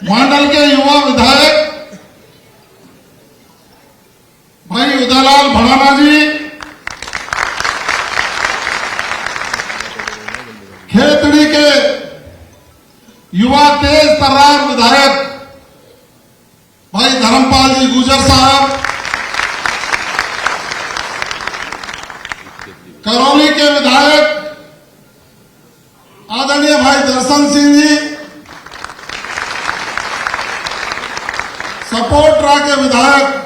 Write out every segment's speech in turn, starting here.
मंडल के युवा विधायक भाई उदयलाल भड़ाना जी, खेतड़ी के युवा तेज तर्रार विधायक भाई धर्मपाल जी गुजर साहब, करौली के विधायक आदरणीय भाई दर्शन सिंह जी, सपोर्टरा के विधायक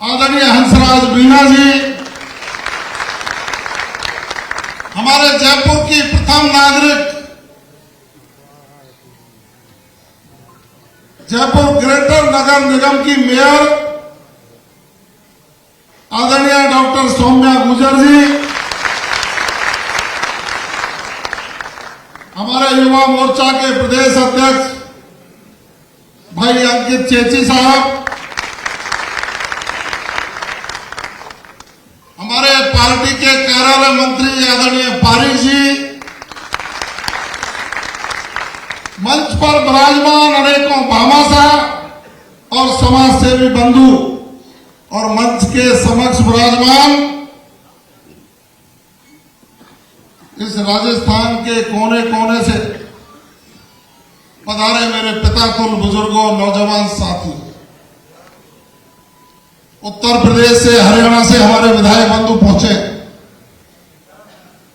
आदरणीय हंसराज बीना जी, हमारे जयपुर की प्रथम नागरिक, जयपुर ग्रेटर नगर निगम की मेयर आदरणीय डॉक्टर सौम्या गुजर जी, हमारे युवा मोर्चा के प्रदेश अध्यक्ष भाई अंकित चेची साहब, हमारे पार्टी के कार्यालय मंत्री आदरणीय पारिक जी, मंच पर विराजमान अनेकों भामाशाह और समाज सेवी बंधु और मंच के समक्ष विराजमान इस राजस्थान के कोने कोने से पधारे मेरे पिता तुल बुजुर्गों, नौजवान साथियों, उत्तर प्रदेश से, हरियाणा से हमारे विधायक बंधु पहुंचे,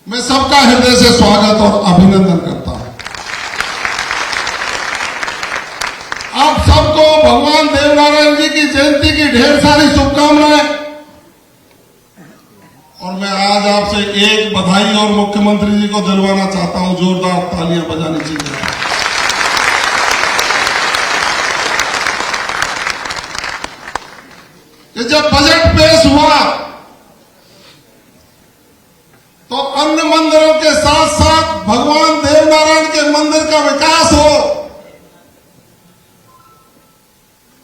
मैं सबका हृदय से स्वागत और अभिनंदन करता हूं। आप सबको भगवान देवनारायण जी की जयंती की ढेर सारी शुभकामनाएं। और मैं आज आपसे एक बधाई और मुख्यमंत्री जी को दिलवाना चाहता हूं, जोरदार तालियां बजानी चाहिए। कि जब बजट पेश हुआ तो अन्य मंदिरों के साथ साथ भगवान देवनारायण के मंदिर का विकास हो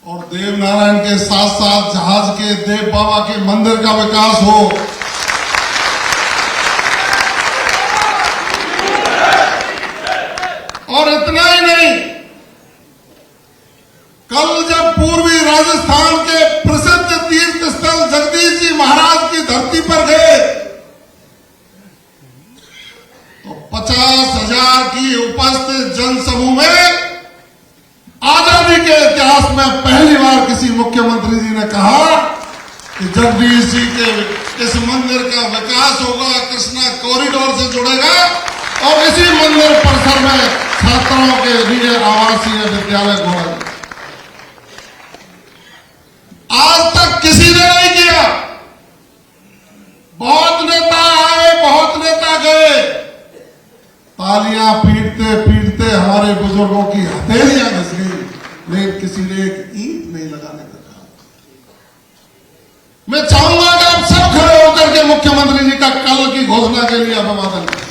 और देवनारायण के साथ साथ जहाज के देव बाबा के मंदिर का विकास हो। और इतना ही नहीं, कल जब पूर्वी राजस्थान के प्रसिद्ध तीर्थ स्थल जगदीश जी महाराज की धरती पर गए तो 50,000 की उपस्थित जनसमूह में आजादी के इतिहास में पहली बार किसी मुख्यमंत्री जी ने कहा कि जगदीश जी के इस मंदिर का विकास होगा, कृष्णा कॉरिडोर से जुड़ेगा और इसी मंदिर परिसर में छात्रों के लिए आवासीय विद्यालय खोला। आज तक किसी ने नहीं किया। बहुत नेता आए, बहुत नेता गए, तालियां पीटते पीटते हमारे बुजुर्गों की हथेलियां घस गई, लेकिन किसी ने एक ईंट नहीं लगाने का कहा। मैं चाहूंगा कि आप सब खड़े होकर के मुख्यमंत्री जी का कल की घोषणा के लिए अभिवादन करें।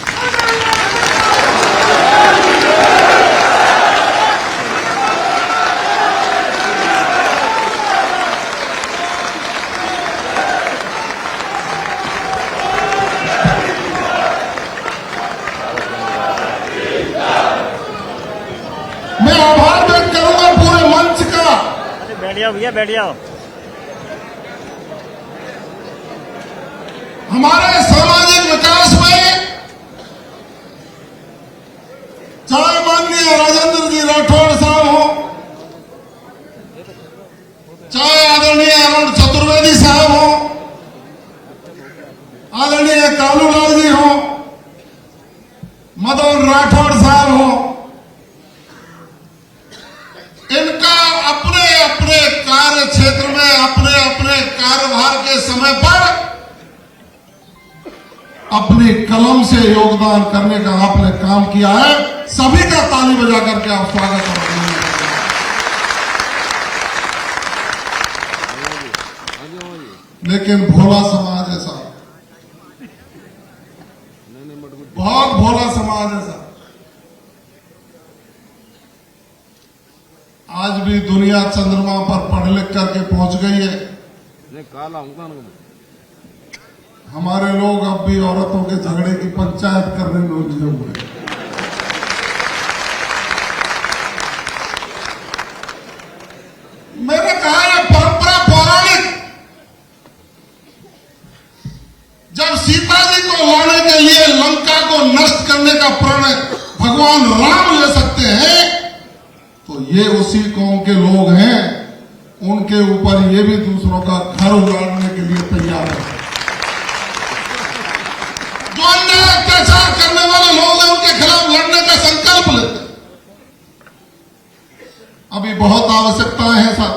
मैं आभार व्यक्त करूंगा पूरे मंच का। बैठ जाओ भैया, बैठ जाओ। हमारे सामाजिक विकास में चाहे माननीय राजेंद्र जी राठौड़ साहब हो, चाहे आदरणीय अरुण चतुर्वेदी साहब हो, आदरणीय कालूलाल जी हो, मदन राठौड़ साहब हो, इनका अपने अपने कार्य क्षेत्र में अपने अपने कार्यभार के समय पर अपनी कलम से योगदान करने का आपने काम किया है। सभी का ताली बजा करके आप स्वागत करते हैं। लेकिन भोला समाज ऐसा, बहुत भोला समाज ऐसा, आज भी दुनिया चंद्रमा पर पढ़ लिख करके पहुंच गई है। हमारे लोग अब भी औरतों के झगड़े की पंचायत करने में उलझे हुए हैं। करने का प्रण भगवान राम ले सकते हैं, तो ये उसी कौम के लोग हैं, उनके ऊपर ये भी दूसरों का घर उजाड़ने के लिए तैयार है। जो अन्याय अत्याचार करने वाले लोग हैं, उनके खिलाफ लड़ने का संकल्प लेते हैं। अभी बहुत आवश्यकताएं हैं साहब,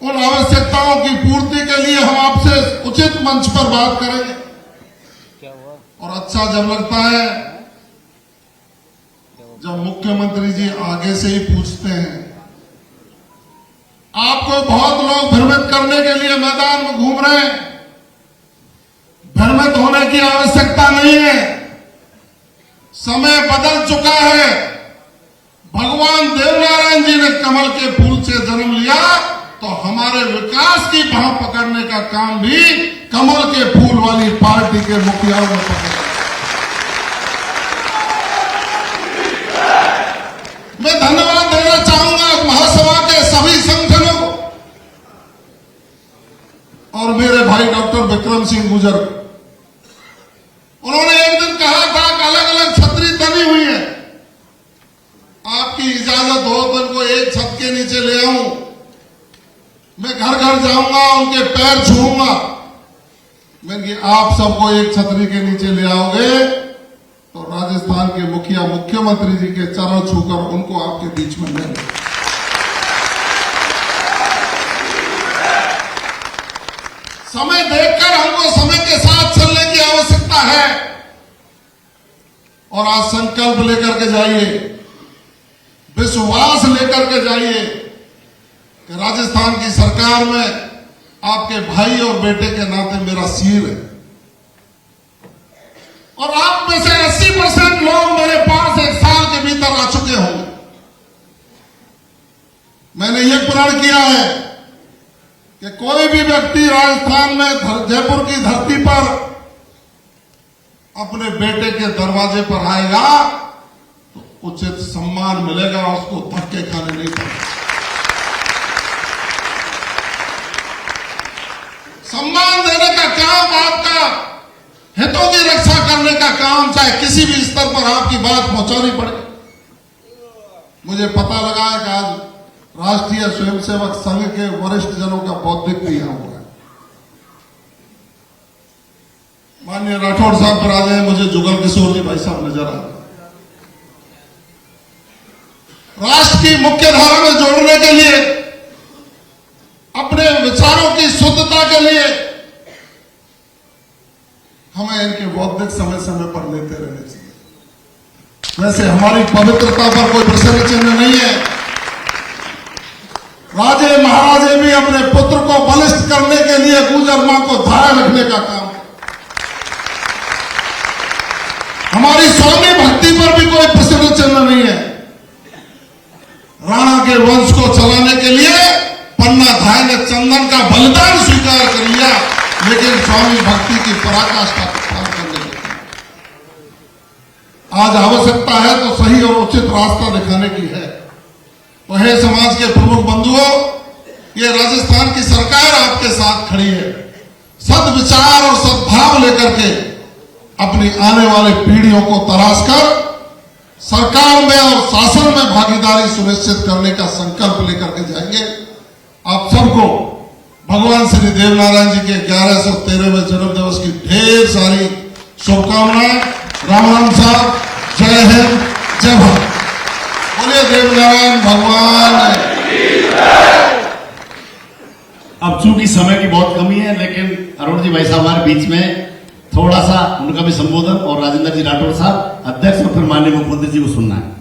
उन आवश्यकताओं की पूर्ति के लिए हम आपसे उचित मंच पर बात करेंगे। और अच्छा जब लगता है जब मुख्यमंत्री जी आगे से ही पूछते हैं। आपको बहुत लोग भ्रमित करने के लिए मैदान में घूम रहे हैं, भ्रमित होने की आवश्यकता नहीं है। समय बदल चुका है। भगवान देवनारायण जी ने कमल के फूल से जन्म लिया, तो हमारे विकास की बाह पकड़ने का काम भी कमल के फूल वाली पार्टी के मुखियाओं ने पकड़ा। मैं धन्यवाद देना चाहूंगा महासभा के सभी संगठनों को और मेरे भाई डॉक्टर विक्रम सिंह गुर्जर। उन्होंने एक दिन कहा था कि अलग अलग छतरी तनी हुई है, आपकी इजाजत हो तो इनको एक छत के नीचे ले आऊं, मैं घर घर जाऊंगा, उनके पैर छूऊंगा। मैंने आप सबको एक छतरी के नीचे ले आओगे तो राजस्थान के मुखिया मुख्यमंत्री जी के चरण छूकर उनको आपके बीच में ले आए। समय देखकर हमको समय के साथ चलने की आवश्यकता है। और आज संकल्प लेकर के जाइए, विश्वास लेकर के जाइए कि राजस्थान की सरकार में आपके भाई और बेटे के नाते मेरा सिर है। और आप में से 80% लोग मेरे पास 1 साल के भीतर आ चुके होंगे। मैंने ये प्रण किया है कि कोई भी व्यक्ति राजस्थान में जयपुर की धरती पर अपने बेटे के दरवाजे पर आएगा तो उचित सम्मान मिलेगा, उसको धक्के खाने नहीं पड़ेंगे। सम्मान देने का काम, आपका हितों की रक्षा करने का काम, चाहे किसी भी स्तर पर आपकी बात पहुंचानी पड़े। मुझे पता लगा है कि आज राष्ट्रीय स्वयंसेवक संघ के वरिष्ठ जनों का बौद्धिक भी यहां हुआ है। माननीय राठौड़ साहब पर आ जाए, मुझे जुगल किशोर जी भाई साहब नजर आ रहे। राष्ट्र की मुख्य धारा में जोड़ने के लिए, अपने विचारों की शुद्धता के लिए हमें इनके बौद्धिक समय समय पर लेते रहने चाहिए। वैसे हमारी पवित्रता पर कोई प्रश्न चिन्ह नहीं है। राजे महाराजे भी अपने पुत्र को बलिष्ठ करने के लिए गुर्जर मां को धारा रखने का काम है। हमारी स्वामी भक्ति पर भी कोई प्रश्न चिन्ह नहीं है। राणा के वंश को चलाने के लिए पन्ना धाय ने चंदन का बलिदान स्वीकार कर लिया, लेकिन स्वामी भक्ति की पराकाष्ठा करने लगे। आज आवश्यकता है तो सही और उचित रास्ता दिखाने की है। तो हे समाज के प्रमुख बंधुओं, ये राजस्थान की सरकार आपके साथ खड़ी है। सद्विचार और सद्भाव लेकर के अपनी आने वाले पीढ़ियों को तराश कर सरकार में और शासन में भागीदारी सुनिश्चित करने का संकल्प लेकर के जाएंगे। आप सबको भगवान श्री देवनारायण जी के 1113वें जन्म दिवस की ढेर सारी शुभकामनाएं। राम राम साहब, जय हिंद, जय भारत। बोलिए देवनारायण भगवान। अब चूंकि समय की बहुत कमी है, लेकिन अरुण जी भाई साहब हमारे बीच में, थोड़ा सा उनका भी संबोधन और राजेंद्र जी राठौड़ साहब अध्यक्ष और फिर माननीय मुख्यमंत्री जी को सुनना है।